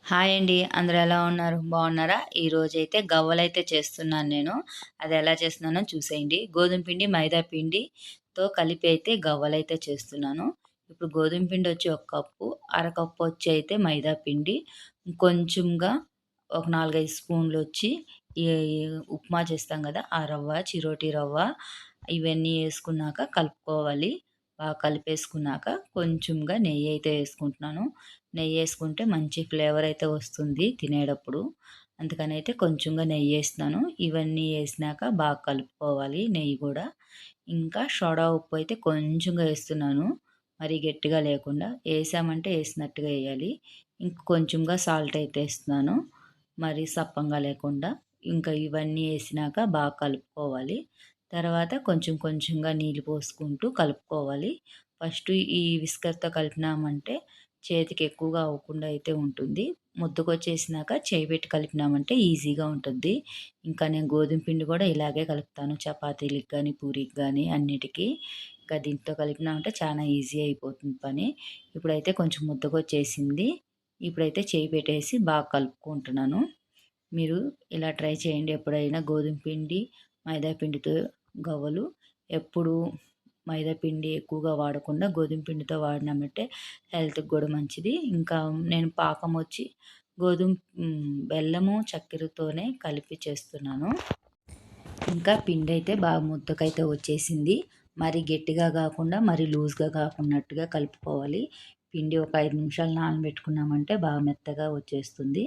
Hi అండి. అందరూ ఎలా ఉన్నారు? బాగున్నారా? ఈరోజైతే గవ్వలైతే చేస్తున్నాను నేను. అది ఎలా చేస్తున్నానో చూసేయండి. గోధుమ పిండి, మైదా పిండితో కలిపి అయితే గవ్వలైతే చేస్తున్నాను. ఇప్పుడు గోధుమ పిండి వచ్చి 1 కప్పు, అరకప్పు వచ్చి అయితే మైదా పిండి, కొంచెంగా ఒక 4, 5 స్పూన్‌లొచ్చి ఈ ఉప్మా చేస్తాం గదా! ఆ రవ్వ, చిరోటి రవ్వ ఇవన్నీ యేసుకున్నాక కలుపుకోవాలి. బాగా కలిపేసుకున్నాక కొంచెంగా నెయ్యయితే యేసుకుంటున్నాను. నెయ్యేసుకుంటే మంచి ఫ్లేవర్ అయితే వస్తుంది తినేటప్పుడు. అందుకనైతే కొంచెంగా నెయ్యేస్తున్నాను. ఇవన్నీ ఏసినాక బాగా కలుపుకోవాలి నెయ్యి గూడా. ఇంకా సోడా ఉప్పు అయితే కొంచెంగా ఏస్తున్నాను. మరీ గట్టిగా లేకుండా. ఏసామంటే ఏసినట్టుగా ఎయ్యాలి. ఇంక కొంచెంగా సాల్ట్ అయితే ఏస్తున్నాను. మరీ సప్పంగా లేకుండా. ఇంకా ఇవన్నీ ఏసినాక బాగా కలుపుకోవాలి. తర్వాత కొంచెం కొంచెంగా నీళ్ళు పోసుకుంటూ కలుపుకోవాలి. ఫస్టు ఈ విస్కర్‌తో కలిపినామంటే చేతికి ఎక్కువగా అవ్వకుండా అయితే ఉంటుంది. ముద్దకొచ్చేసినాక చేయి పెట్టి కలిపినామంటే ఈజీగా ఉంటుద్ది. ఇంకా నేను గోధుమ పిండి గూడా ఇలాగే కలుపుతాను. చపాతీలకి గానీ, పూరికి గానీ అన్నిటికి. ఇంకా దీంతో కలిపినామంటే చానా ఈజీ అయిపోతుంది పని. ఇప్పుడైతే కొంచెం ముద్దకొచ్చేసింది. ఇప్పుడైతే చేయి పెట్టేసి బాగా కలుపుకుంటున్నాను. మీరు ఇలా ట్రై చేయండి ఎప్పుడైనా గోధుమ పిండి, మైదా పిండితో గవ్వలు. ఎప్పుడు మైదా పిండి ఎక్కువగా వాడకుండా గోధుమ పిండితో వాడినామంటే హెల్త్‌కి గూడా మంచిది. ఇంకా నేను పాకం వచ్చి బెల్లము, చక్కెరతోనే కలిపి చేస్తున్నాను. ఇంకా పిండైతే బాగా ముద్దకైతే వచ్చేసింది. మరి గట్టిగా గాకుండా, మరి లూజ్‌గా కాకున్నట్టుగా కలుపుకోవాలి. పిండి ఒక 5 నిమిషాలు నానబెట్టుకున్నామంటే బాగా మెత్తగా వచ్చేస్తుంది.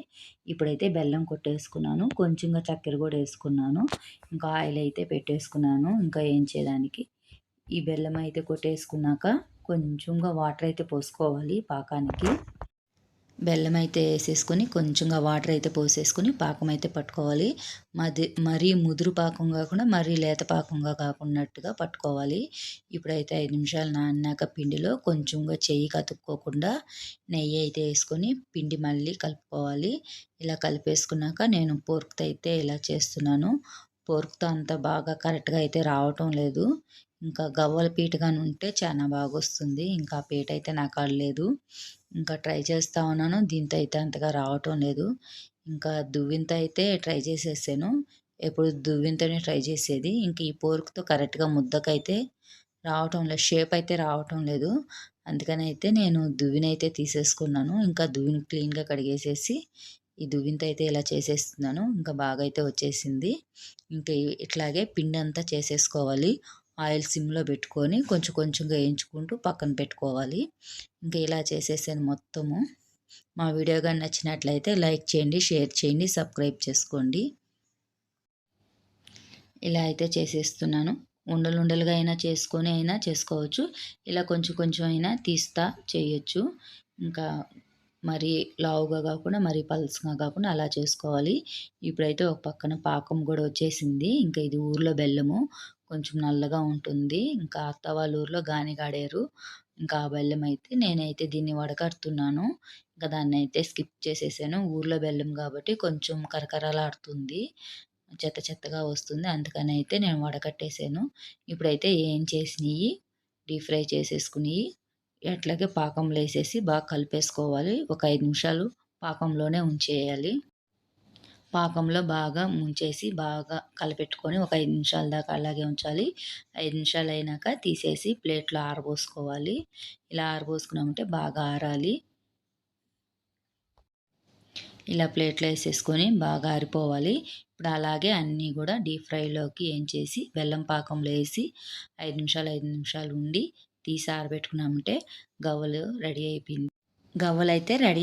ఇప్పుడైతే బెల్లం కొట్టేసుకున్నాను. కొంచెంగా చక్కెర గూడా ఏసుకున్నాను. ఇంకా ఆయిల్ అయితే పెట్టేసుకున్నాను ఇంకా ఏంచేదానికి. ఈ బెల్లం అయితే కొట్టేసుకున్నాక కొంచెంగా వాటర్ అయితే పోసుకోవాలి పాకానికి. బెల్లం అయితే ఏసేసుకొని కొంచెంగా వాటర్ అయితే పోసేసుకొని పాకం అయితే పట్టుకోవాలి. మరీ ముదురు పాకం గాకుండా, మరీ లేత పాకంగా కాకున్నట్టుగా పట్టుకోవాలి. ఇప్పుడైతే 5 నిమిషాలు నానినాక పిండిలో కొంచెంగా చెయ్యికి అతుక్కోకుండా నెయ్యి అయితే ఏసుకొని పిండి మళ్ళీ కలుపుకోవాలి. ఇలా కలిపేసుకున్నాక నేను పోర్క్‌తో అయితే ఇలా చేస్తున్నాను. పోర్క్‌తో అంత బాగా కరెక్ట్‌గా అయితే రావటం లేదు. ఇంకా గవ్వల పీట గాని ఉంటే చానా బాగొస్తుంది. ఇంకా ఆ పీట అయితే నా కాడ లేదు. ఇంకా ట్రై చేస్తా ఉన్నాను. దీంతో అయితే అంతగా రావటం లేదు. ఇంకా దువ్వెనతో అయితే ట్రై చేసేసాను. ఎప్పుడు దువ్వెనతోనే ట్రై చేసేది. ఇంక ఈ పోర్క్‌తో కరెక్ట్‌గా ముద్దకైతే రావటం లేదు. షేప్ అయితే రావటం లేదు. అందుకనైతే నేను దువ్వెనైతే తీసేసుకున్నాను. ఇంకా దువ్వెన క్లీన్‌గా కడిగేసేసి ఈ దువ్వెనతో అయితే ఇలా చేసేస్తున్నాను. ఇంకా బాగా అయితే వచ్చేసింది. ఇంకా ఇట్లాగే పిండంతా చేసేసుకోవాలి. ఆయిల్ సిమ్‌లో పెట్టుకొని కొంచెం కొంచెంగా వేయించుకుంటూ పక్కన పెట్టుకోవాలి. ఇంకా ఇలా చేసేసాను మొత్తము. మా వీడియో గాని నచ్చినట్లయితే లైక్ చేయండి, షేర్ చేయండి, సబ్స్క్రైబ్ చేసుకోండి. ఇలా అయితే చేసేస్తున్నాను. ఉండలుండలుగా అయినా చేసుకొని అయినా చేసుకోవచ్చు. ఇలా కొంచెం కొంచెం అయినా తీస్తా చేయొచ్చు. ఇంకా మరీ లావుగా కాకుండా, మరీ పల్చగా కాకుండా అలా చేసుకోవాలి. ఇప్పుడైతే ఒక పక్కన పాకం గూడా వచ్చేసింది. ఇంకా ఇది ఊర్లో బెల్లము. కొంచెం నల్లగా ఉంటుంది. ఇంకా అత్త వాళ్ళ ఊర్లో గానిగాడారు. ఇంకా ఆ బెల్లం అయితే నేనైతే దీన్ని వడకడుతున్నాను. ఇంకా దాన్నయితే స్కిప్ చేసేసాను. ఊర్లో బెల్లం కాబట్టి కొంచెం కరకరలాడుతుంది. చెత్త చెత్తగా వస్తుంది. అందుకనైతే నేను వడకట్టేసాను. ఇప్పుడైతే ఏంచేసినియి డీప్ ఫ్రై చేసేసుకునియి అట్లాగే పాకంలో ఏసేసి బాగా కలిపేసుకోవాలి. ఒక 5 నిమిషాలు పాకంలోనే ఉంచేయాలి. పాకంలో బాగా ముంచేసి బాగా కలపెట్టుకొని ఒక 5 నిమిషాల దాకా అలాగే ఉంచాలి. 5 నిమిషాలు అయినాక తీసేసి ప్లేట్‌లో ఆరబోసుకోవాలి. ఇలా ఆరబోసుకున్నామంటే బాగా ఆరాలి. ఇలా ప్లేట్‌లో ఏసేసుకొని బాగా ఆరిపోవాలి. ఇప్పుడు అలాగే అన్నీ గూడా డీప్ ఫ్రైలోకి ఏంచేసి బెల్లం పాకంలో ఏసి 5 నిమిషాలు ఉండి తీసి ఆరబెట్టుకున్నామంటే గవ్వలు రెడీ అయిపోయింది. గవ్వలైతే రెడీ